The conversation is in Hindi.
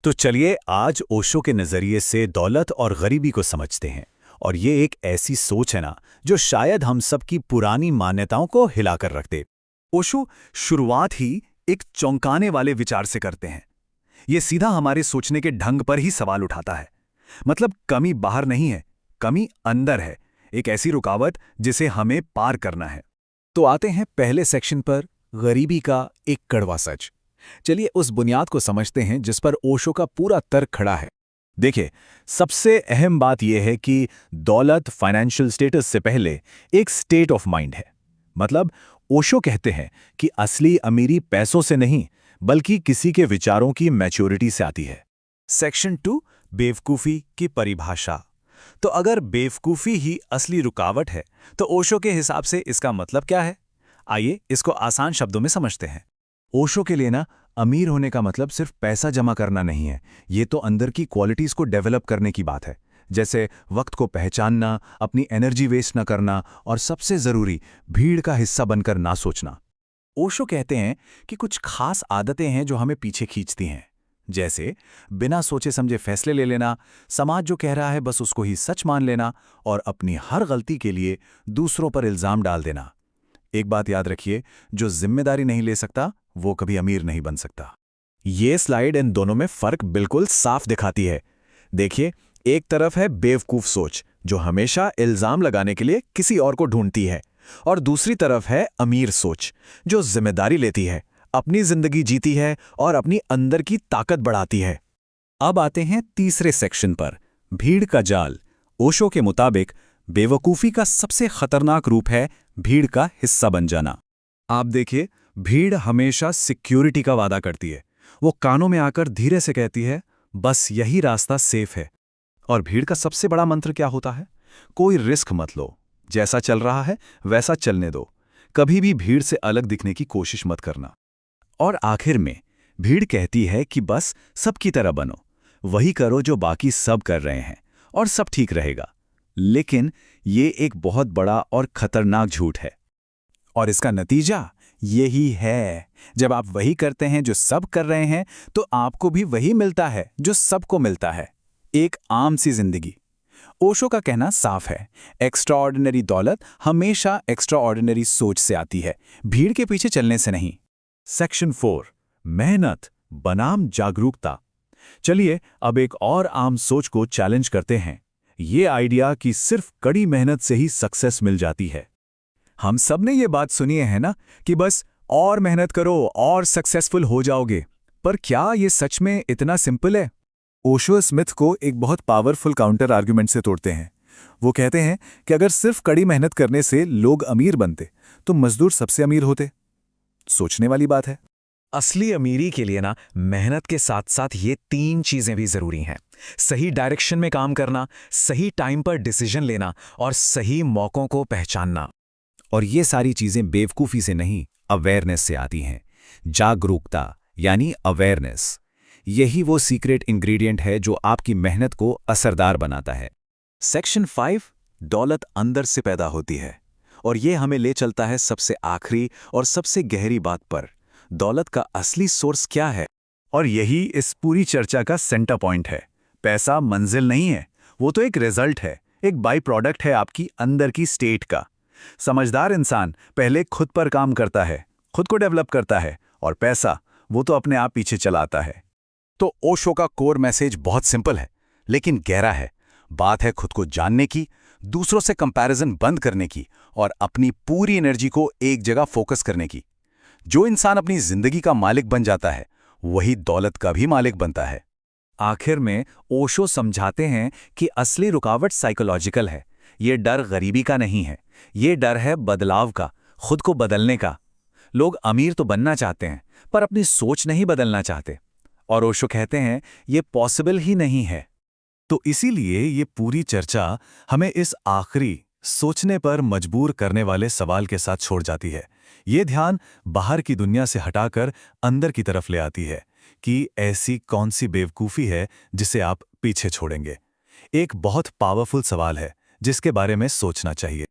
तो चलिए आज ओशो के नज़रिए से दौलत और गरीबी को समझते हैं। और ये एक ऐसी सोच है ना जो शायद हम सब की पुरानी मान्यताओं को हिलाकर रख दे। ओशो शुरुआत ही एक चौंकाने वाले विचार से करते हैं। ये सीधा हमारे सोचने के ढंग पर ही सवाल उठाता है। मतलब कमी बाहर नहीं है, कमी अंदर है, एक ऐसी रुकावट जिसे हमें पार करना है। तो आते हैं पहले सेक्शन पर, गरीबी का एक कड़वा सच। चलिए उस बुनियाद को समझते हैं जिस पर ओशो का पूरा तर्क खड़ा है। देखिए, सबसे अहम बात यह है कि दौलत फाइनेंशियल स्टेटस से पहले एक स्टेट ऑफ माइंड है। मतलब ओशो कहते हैं कि असली अमीरी पैसों से नहीं बल्कि किसी के विचारों की मैच्योरिटी से आती है। सेक्शन 2, बेवकूफ़ी की परिभाषा। तो अगर बेवकूफ़ी ही असली रुकावट है तो ओशो के हिसाब से इसका मतलब क्या है? आइए इसको आसान शब्दों में समझते हैं। ओशो के लिए ना, अमीर होने का मतलब सिर्फ पैसा जमा करना नहीं है, ये तो अंदर की क्वालिटीज़ को डेवलप करने की बात है। जैसे वक्त को पहचानना, अपनी एनर्जी वेस्ट ना करना और सबसे ज़रूरी, भीड़ का हिस्सा बनकर ना सोचना। ओशो कहते हैं कि कुछ खास आदतें हैं जो हमें पीछे खींचती हैं। जैसे बिना सोचे समझे फैसले ले लेना, समाज जो कह रहा है बस उसको ही सच मान लेना और अपनी हर गलती के लिए दूसरों पर इल्ज़ाम डाल देना। एक बात याद रखिए, जो जिम्मेदारी नहीं ले सकता वो कभी अमीर नहीं बन सकता। ये स्लाइड इन दोनों में फर्क बिल्कुल साफ दिखाती है। देखिए, एक तरफ है बेवकूफ सोच जो हमेशा इल्जाम लगाने के लिए किसी और को ढूंढती है, और दूसरी तरफ है अमीर सोच जो जिम्मेदारी लेती है, अपनी जिंदगी जीती है और अपनी अंदर की ताकत बढ़ाती है। अब आते हैं तीसरे सेक्शन पर, भीड़ का जाल। ओशो के मुताबिक बेवकूफ़ी का सबसे खतरनाक रूप है भीड़ का हिस्सा बन जाना। आप देखिए, भीड़ हमेशा सिक्योरिटी का वादा करती है। वो कानों में आकर धीरे से कहती है, बस यही रास्ता सेफ है। और भीड़ का सबसे बड़ा मंत्र क्या होता है? कोई रिस्क मत लो, जैसा चल रहा है वैसा चलने दो, कभी भी भीड़ से अलग दिखने की कोशिश मत करना। और आखिर में भीड़ कहती है कि बस सबकी तरह बनो, वही करो जो बाकी सब कर रहे हैं और सब ठीक रहेगा। लेकिन ये एक बहुत बड़ा और खतरनाक झूठ है। और इसका नतीजा यही है, जब आप वही करते हैं जो सब कर रहे हैं तो आपको भी वही मिलता है जो सबको मिलता है, एक आम सी जिंदगी। ओशो का कहना साफ है, एक्स्ट्राऑर्डिनरी दौलत हमेशा एक्स्ट्राऑर्डिनरी सोच से आती है, भीड़ के पीछे चलने से नहीं। सेक्शन 4, मेहनत बनाम जागरूकता। चलिए अब एक और आम सोच को चैलेंज करते हैं, ये आइडिया कि सिर्फ कड़ी मेहनत से ही सक्सेस मिल जाती है। हम सब ने ये बात सुनी है ना कि बस और मेहनत करो और सक्सेसफुल हो जाओगे, पर क्या ये सच में इतना सिंपल है? ओशो स्मिथ को एक बहुत पावरफुल काउंटर आर्गुमेंट से तोड़ते हैं। वो कहते हैं कि अगर सिर्फ कड़ी मेहनत करने से लोग अमीर बनते तो मजदूर सबसे अमीर होते। सोचने वाली बात है। असली अमीरी के लिए ना, मेहनत के साथ साथ ये 3 चीजें भी जरूरी हैं। सही डायरेक्शन में काम करना, सही टाइम पर डिसीजन लेना और सही मौकों को पहचानना। और ये सारी चीजें बेवकूफ़ी से नहीं, अवेयरनेस से आती हैं। जागरूकता यानी अवेयरनेस, यही वो सीक्रेट इंग्रेडिएंट है जो आपकी मेहनत को असरदार बनाता है। सेक्शन 5, दौलत अंदर से पैदा होती है। और ये हमें ले चलता है सबसे आखिरी और सबसे गहरी बात पर, दौलत का असली सोर्स क्या है? और यही इस पूरी चर्चा का सेंटर पॉइंट है। पैसा मंजिल नहीं है, वो तो एक रिजल्ट है, एक बाई प्रोडक्ट है आपकी अंदर की स्टेट का। समझदार इंसान पहले खुद पर काम करता है, खुद को डेवलप करता है, और पैसा वो तो अपने आप पीछे चलाता है। तो ओशो का कोर मैसेज बहुत सिंपल है लेकिन गहरा है। बात है खुद को जानने की, दूसरों से कंपैरिजन बंद करने की और अपनी पूरी एनर्जी को एक जगह फोकस करने की। जो इंसान अपनी जिंदगी का मालिक बन जाता है वही दौलत का भी मालिक बनता है। आखिर में ओशो समझाते हैं कि असली रुकावट साइकोलॉजिकल है। ये डर गरीबी का नहीं है, ये डर है बदलाव का, खुद को बदलने का। लोग अमीर तो बनना चाहते हैं पर अपनी सोच नहीं बदलना चाहते, और ओशो कहते हैं ये पॉसिबल ही नहीं है। तो इसीलिए ये पूरी चर्चा हमें इस आखिरी सोचने पर मजबूर करने वाले सवाल के साथ छोड़ जाती है। ये ध्यान बाहर की दुनिया से हटाकर अंदर की तरफ ले आती है कि ऐसी कौन सी बेवकूफ़ी है जिसे आप पीछे छोड़ेंगे। एक बहुत पावरफुल सवाल है जिसके बारे में सोचना चाहिए।